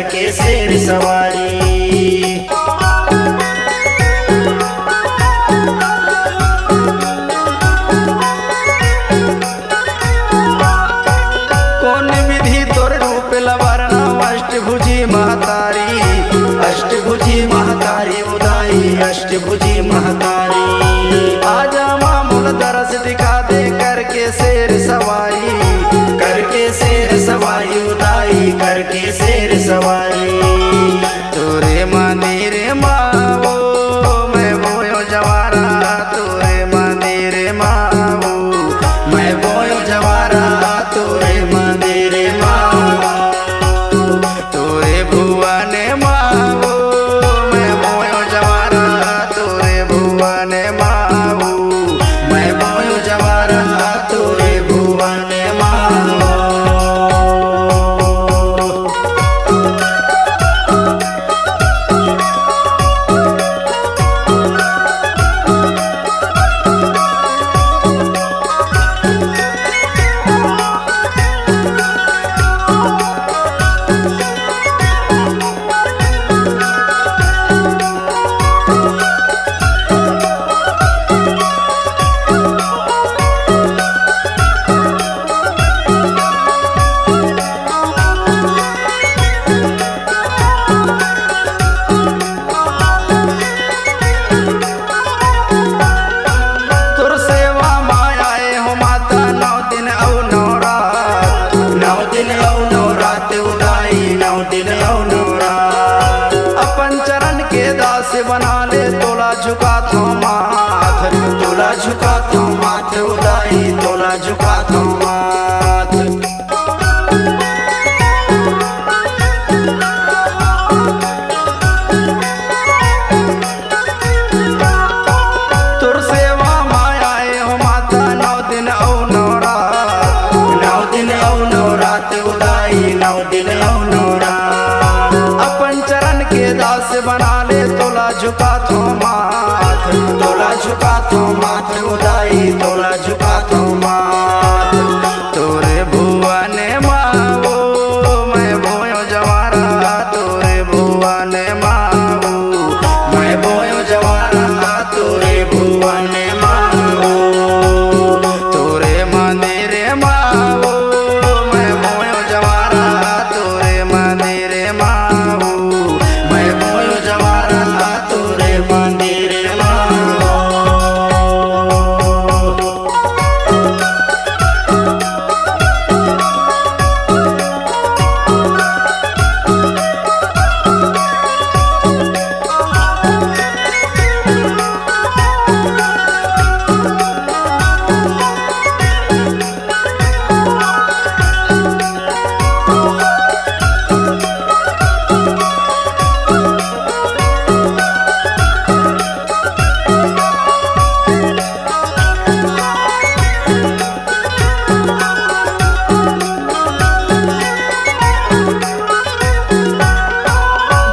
करके शेर सवारी। कौन विधि तोर रूप लवरना अष्टभुजी महतारी, अष्टभुजी महतारी उदाई अष्टभुजी महतारी। आजा मामूल दरस दिखा दे करके शेर सवारी, करके शेर सवारी उदाई करके शेर सवारी। तोरे मंदिर मावो मैं बोयो जवारा, तोरे मंदिर मावो मैं बोयो जवारा, तोरे मंदिर मावो तोरे भुवन मावो मैं बोयो जवारा, तोरे भुवन मावो मैं बोयो जवारा, तोरे भुवन मावो। अपन चरण के दास बना ले, तोला झुका तो माथ, तोला झुका तो माथ उदाई, तोला झुका तो माथ। तुर सेवा मायाए हो माता, 9 दिन औ 9 रात, 9 दिन औ 9 रात उदाई, 9 दिन औ 9 रात। अपन चरण के दास बना ले, तोला झुका तो माथ, तोला झुका तो माथ उदाई, तोला झुका तो माथ। तोरे भुवन मावो मैं बोयो जवारा, तोरे भुवन मावो मैं बोयो जवारा, तोरे भुवन मावो तोरे मंदिर मावो मैं बोयो जवारा, तोरे मंदिर मावो मैं बोयो जवारा, तोरे मंदिर मावो।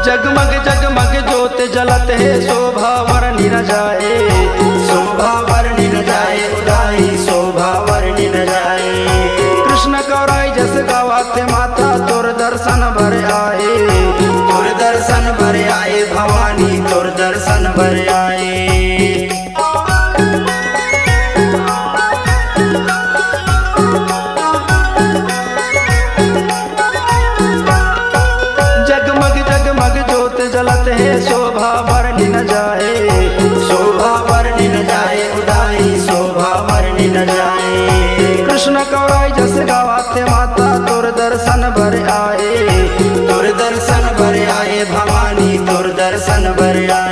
जगमग जगमग ज्योत जलत है, शोभा वर्णि न जाए, शोभा वर्णि न जाए उदाई, शोभा वर्णि न जाए। कृष्ण गौराई जस गावाते माता, तोर दर्शन भर आए, तोर दर्शन भर आए भवानी, तोर दर्शन भर आए। जगमग जगमग ज्योत जलत है, शोभा वर्णि न जाए, शोभा वर्णि न जाए उदाई, शोभा वर्णि न जाए। कृष्ण गौराई जस गावाते माता, तोर दर्शन भर आए, तोर दर्शन भर आए भवानी, तोर दर्शन भर आए।